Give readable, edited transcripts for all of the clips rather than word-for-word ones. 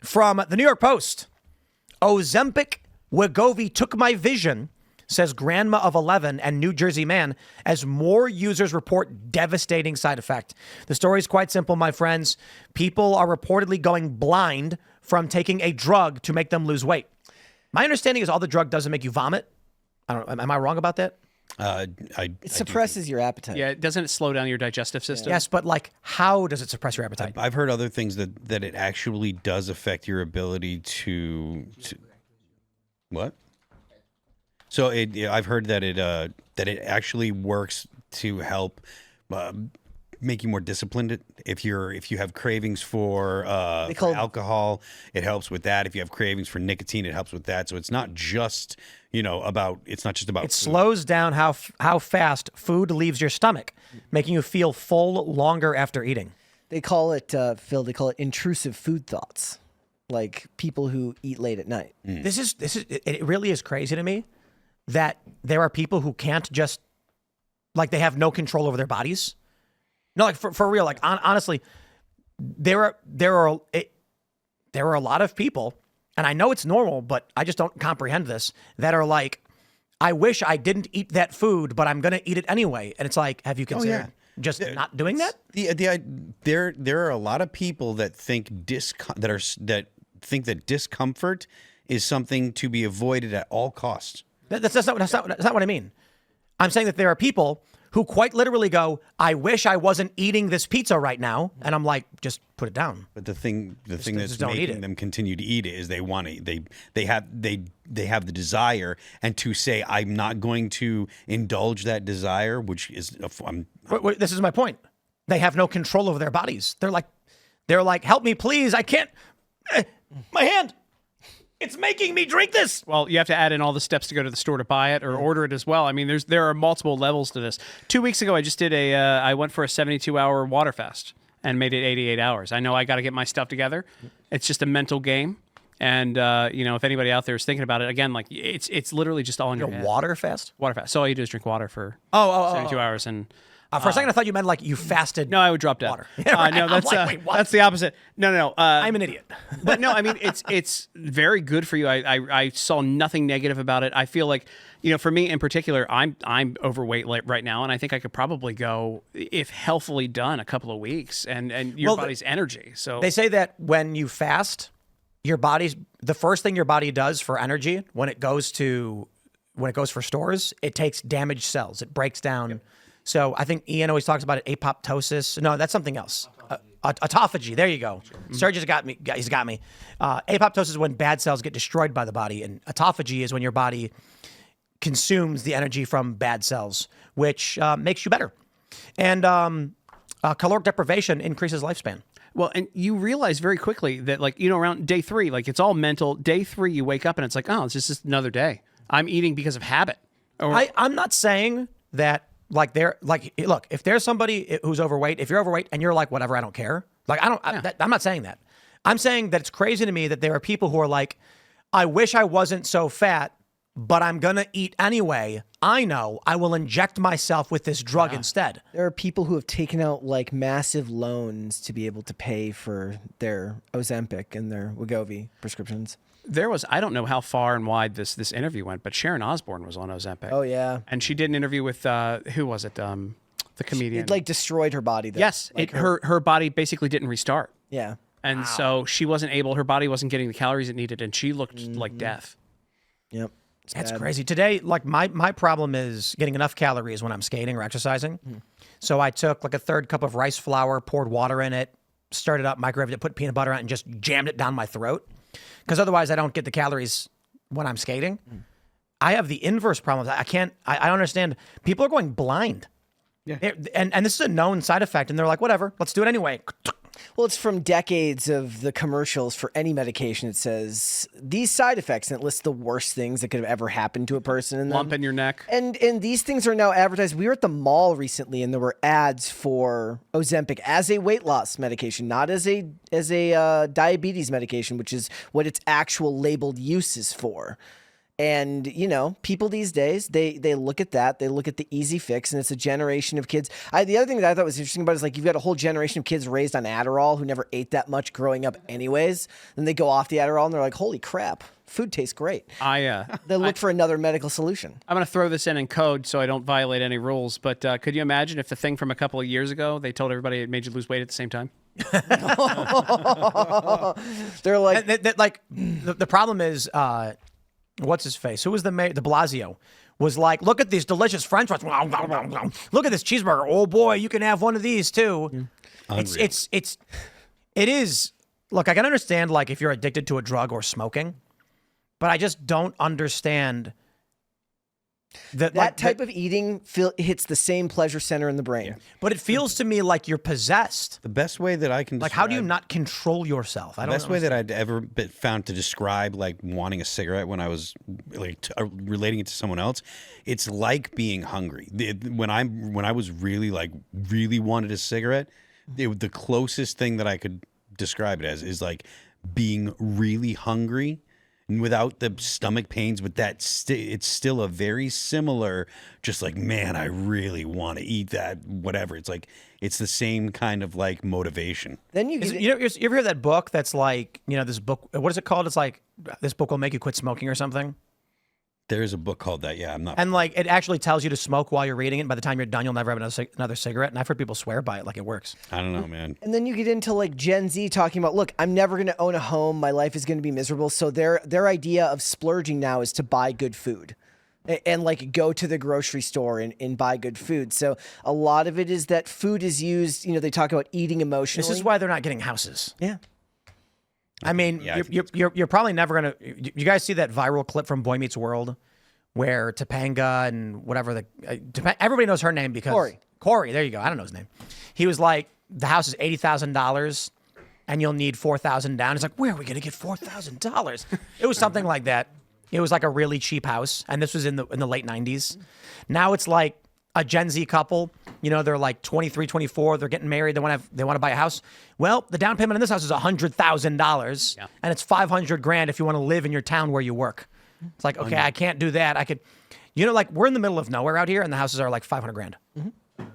From the New York Post, Ozempic Wegovy took my vision, says grandma of 11 and New Jersey man, as more users report devastating side effect. The story is quite simple, my friends. People are reportedly going blind from taking a drug to make them lose weight. My understanding is all the drug does is make you vomit. I don't know. Am I wrong about that? It suppresses your appetite. Yeah, doesn't it slow down your digestive system? Yes, but like, how does it suppress your appetite? I've heard other things that it actually does affect your ability to what? So I've heard that it actually works to help make you more disciplined. If you have cravings for alcohol, it helps with that. If you have cravings for nicotine, it helps with that. So it's not just about It food. slows down how fast food leaves your stomach, making you feel full longer after eating. They call it, Phil, they call it intrusive food thoughts, like people who eat late at night. It really is crazy to me that there are people who can't just, like, they have no control over their bodies. No, like for real, like honestly, there are a lot of people, and I know it's normal, but I just don't comprehend this, that are like, I wish I didn't eat that food, but I'm gonna eat it anyway. And it's like, have you considered just not doing that? There are a lot of people that think that discomfort is something to be avoided at all costs. That's not what I mean. I'm saying that there are people who quite literally go, I wish I wasn't eating this pizza right now. And I'm like, just put it down. But the thing that's don't eat making it. them continue to eat it is they want to, they have the desire, and to say, I'm not going to indulge that desire, which is, Wait, this is my point. They have no control over their bodies. They're like, help me, please. I can't, my hand. It's making me drink this. Well, you have to add in all the steps to go to the store to buy it or order it as well. I mean, there are multiple levels to this. 2 weeks ago, I just did I went for a 72-hour water fast and made it 88 hours. I know I got to get my stuff together. It's just a mental game. And, if anybody out there is thinking about it, again, like it's literally just all in your head. Water fast? Water fast. So all you do is drink water for 72 hours. And for a second, I thought you meant like you fasted. no, I would drop dead. Water. No, that's wait, what? that's the opposite. No. I'm an idiot. But no, I mean, it's very good for you. I saw nothing negative about it. I feel like, for me in particular, I'm overweight right now, and I think I could probably go, if healthily done, a couple of weeks, and your body's energy. So they say that when you fast, the first thing your body does for energy when it goes for stores, it takes damaged cells. It breaks down. Yep. So I think Ian always talks about it, apoptosis. No, that's something else. Autophagy. There you go. Serge has got me. He's got me. Apoptosis is when bad cells get destroyed by the body, and autophagy is when your body consumes the energy from bad cells, which makes you better. And caloric deprivation increases lifespan. Well, and you realize very quickly that, around day 3, it's all mental. Day 3, you wake up and it's like, oh, it's just another day. I'm eating because of habit. I'm not saying that. Look, if there's somebody who's overweight, if you're overweight and you're like, whatever, I don't care. I'm not saying that. I'm saying that it's crazy to me that there are people who are like, I wish I wasn't so fat, but I'm going to eat anyway. I know I will inject myself with this drug instead. There are people who have taken out massive loans to be able to pay for their Ozempic and their Wegovy prescriptions. There was, I don't know how far and wide this interview went, but Sharon Osbourne was on Ozempic. Oh, yeah. And she did an interview with, who was it? The comedian. It destroyed her body, though. Yes. Her body basically didn't restart. Yeah. And so she wasn't able, her body wasn't getting the calories it needed, and she looked like death. Yep. That's crazy. Today, my problem is getting enough calories when I'm skating or exercising. So I took a third cup of rice flour, poured water in it, stirred it up, microwaved it, put peanut butter on it, and just jammed it down my throat. Because otherwise I don't get the calories when I'm skating. I have the inverse problem. I don't understand. People are going blind. Yeah. And this is a known side effect. And they're like, whatever, let's do it anyway. Well, it's from decades of the commercials for any medication. It says these side effects, and it lists the worst things that could have ever happened to a person. And lump in your neck. And these things are now advertised. We were at the mall recently, and there were ads for Ozempic as a weight loss medication, not as a diabetes medication, which is what its actual labeled use is for. And, you know, people these days, they look at that. They look at the easy fix, and it's a generation of kids. The other thing that I thought was interesting about it is, like, you've got a whole generation of kids raised on Adderall who never ate that much growing up anyways. Then they go off the Adderall, and they're like, holy crap, food tastes great. They look for another medical solution. I'm going to throw this in code so I don't violate any rules, but could you imagine if the thing from a couple of years ago, they told everybody it made you lose weight at the same time? They're like... the problem is... what's his face? Who was the mayor? De Blasio was like, look at these delicious French fries. Look at this cheeseburger. Oh boy, you can have one of these too. It is. Look, I can understand like if you're addicted to a drug or smoking, but I just don't understand that type of eating hits the same pleasure center in the brain. Yeah. But it feels to me like you're possessed. The best way that I can how do you not control yourself? The best way that I'd ever found to describe like wanting a cigarette when I was like relating it to someone else, it's like being hungry. When I was really wanted a cigarette, the closest thing that I could describe it as is like being really hungry. And without the stomach pains, but it's still a very similar, just like, man, I really want to eat that, whatever. It's like, it's the same kind of like motivation. Then you ever hear that book that's like, you know, this book, what is it called? It's like, this book will make you quit smoking or something. There is a book called that. Yeah, I'm not. And like, it actually tells you to smoke while you're reading it. And by the time you're done, you'll never have another cigarette. And I've heard people swear by it, like it works. I don't know, man. And then you get into like Gen Z talking about, look, I'm never going to own a home. My life is going to be miserable. So their idea of splurging now is to buy good food and like go to the grocery store and buy good food. So a lot of it is that food is used, you know, they talk about eating emotionally. This is why they're not getting houses. Yeah. I mean, you're probably never going to, you guys see that viral clip from Boy Meets World? Where Topanga and whatever everybody knows her name because Corey, there you go. I don't know his name. He was like, the house is $80,000 and you'll need $4,000 down. He's like, where are we going to get $4,000? It was something like that. It was like a really cheap house. And this was in the late 90s. Now it's like a Gen Z couple, you know, they're like 23, 24. They're getting married. They want to buy a house. Well, the down payment on this house is $100,000 and it's $500,000 if you want to live in your town where you work. It's like, okay, I can't do that. I could, you know, like we're in the middle of nowhere out here and the houses are like $500,000. Mm-hmm.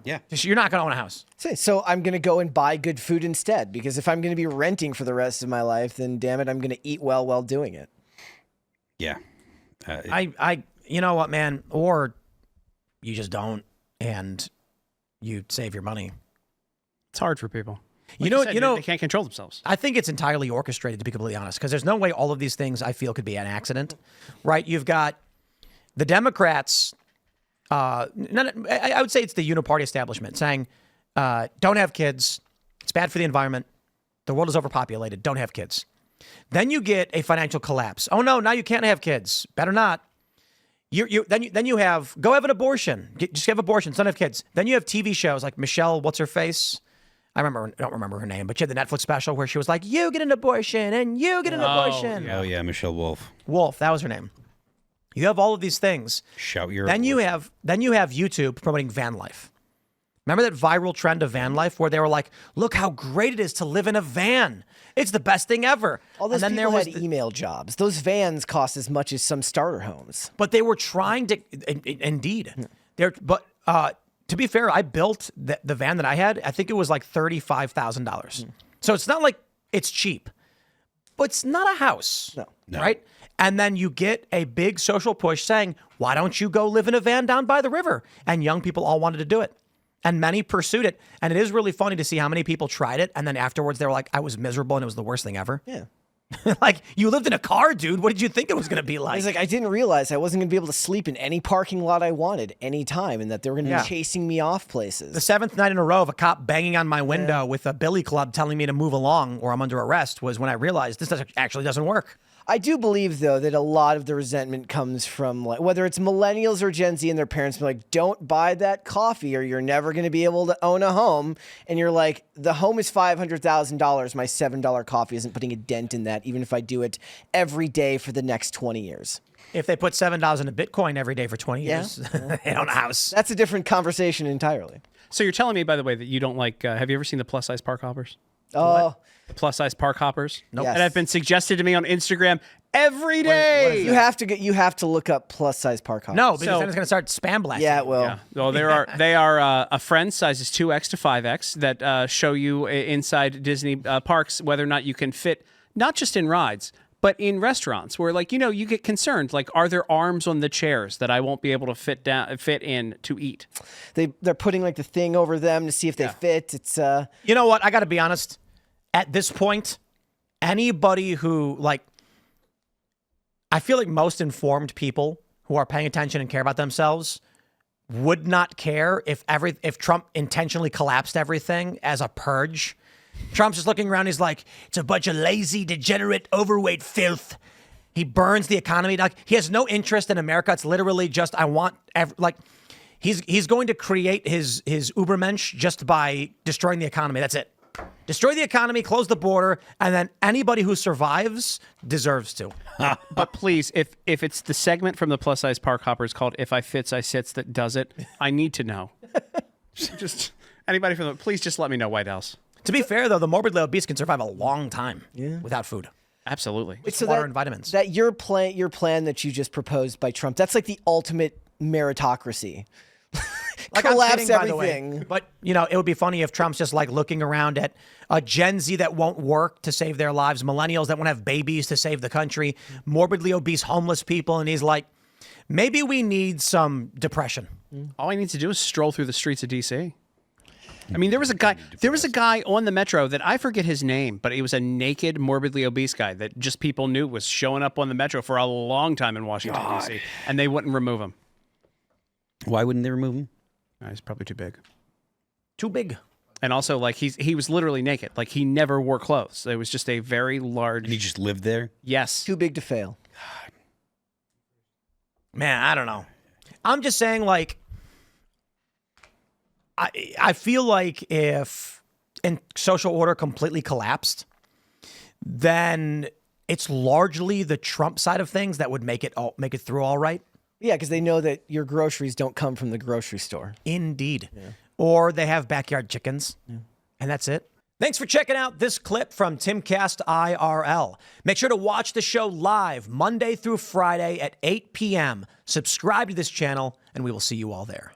Yeah. You're not going to own a house. So I'm going to go and buy good food instead, because if I'm going to be renting for the rest of my life, then damn it, I'm going to eat well while doing it. Yeah. You know what, man? Or you just don't and you save your money. It's hard for people. Like you know, they can't control themselves. I think it's entirely orchestrated, to be completely honest, because there's no way all of these things I feel could be an accident, right? You've got the Democrats. I would say it's the uniparty establishment saying, "Don't have kids. It's bad for the environment. The world is overpopulated. Don't have kids." Then you get a financial collapse. Oh no, now you can't have kids. Better not. Then you have go have an abortion. Just have abortions. Don't have kids. Then you have TV shows like Michelle, what's her face? I don't remember her name, but she had the Netflix special where she was like, you get an abortion and you get an abortion. Oh, yeah, Michelle Wolf. Wolf, that was her name. You have all of these things. Shout your Then you have YouTube promoting van life. Remember that viral trend of van life where they were like, look how great it is to live in a van. It's the best thing ever. All those people had email jobs. Those vans cost as much as some starter homes. But they were trying to, indeed. To be fair, I built the van that I had. I think it was like $35,000. So it's not like it's cheap, but it's not a house. No. Right? And then you get a big social push saying, why don't you go live in a van down by the river? And young people all wanted to do it. And many pursued it. And it is really funny to see how many people tried it. And then afterwards, they were like, I was miserable and it was the worst thing ever. Yeah. Like, you lived in a car, dude. What did you think it was going to be like? He's like, I didn't realize I wasn't going to be able to sleep in any parking lot I wanted anytime and that they were going to be chasing me off places. The seventh night in a row of a cop banging on my window with a billy club telling me to move along or I'm under arrest was when I realized this actually doesn't work. I do believe, though, that a lot of the resentment comes from, like, whether it's millennials or Gen Z and their parents be like, don't buy that coffee or you're never going to be able to own a home. And you're like, the home is $500,000. My $7 coffee isn't putting a dent in that, even if I do it every day for the next 20 years. If they put $7 into Bitcoin every day for 20 years, they own a house. That's a different conversation entirely. So you're telling me, by the way, that you don't like, have you ever seen the plus-size park hoppers? Oh, The plus-size park hoppers? Nope. Yes. And have been suggested to me on Instagram every day. You have to look up plus size park hoppers. No, because then it's going to start spam blasting. Yeah, it will. Yeah. Well, they are a friend sizes 2X to 5X that show you inside Disney parks whether or not you can fit, not just in rides, but in restaurants where, like, you get concerned, like, are there arms on the chairs that I won't be able to fit in to eat? They're putting like the thing over them to see if they fit. It's You know what? I got to be honest. At this point, anybody who, like, I feel like most informed people who are paying attention and care about themselves would not care if Trump intentionally collapsed everything as a purge. Trump's just looking around. He's like, it's a bunch of lazy, degenerate, overweight filth. He burns the economy. Like, he has no interest in America. It's literally just, he's going to create his Ubermensch just by destroying the economy. That's it. Destroy the economy, close the border, and then anybody who survives deserves to. But please, if it's the segment from the Plus Size Park Hoppers called "If I Fits, I Sits" that does it, I need to know. Just anybody please just let me know. White House. To be fair, though, the morbidly obese can survive a long time without food. Absolutely. So water and vitamins. That your plan that you just proposed by Trump, that's like the ultimate meritocracy. Like, I'm collapse kidding, by the way. everything. But, it would be funny if Trump's just like looking around at a Gen Z that won't work to save their lives, millennials that won't have babies to save the country, morbidly obese homeless people, and he's like, maybe we need some depression. All he needs to do is stroll through the streets of D.C. I mean, there was a guy on the metro that I forget his name, but he was a naked, morbidly obese guy that just people knew was showing up on the metro for a long time in Washington, D.C., and they wouldn't remove him. Why wouldn't they remove him? He's probably too big. Too big. And also, like, he was literally naked. Like, he never wore clothes. It was just a very large... And he just lived there? Yes. Too big to fail. Man, I don't know. I'm just saying, like, I feel like if social order completely collapsed, then it's largely the Trump side of things that would make it through all right. Yeah, because they know that your groceries don't come from the grocery store. Indeed. Yeah. Or they have backyard chickens. Yeah. And that's it. Thanks for checking out this clip from Timcast IRL. Make sure to watch the show live Monday through Friday at 8 p.m. Subscribe to this channel, and we will see you all there.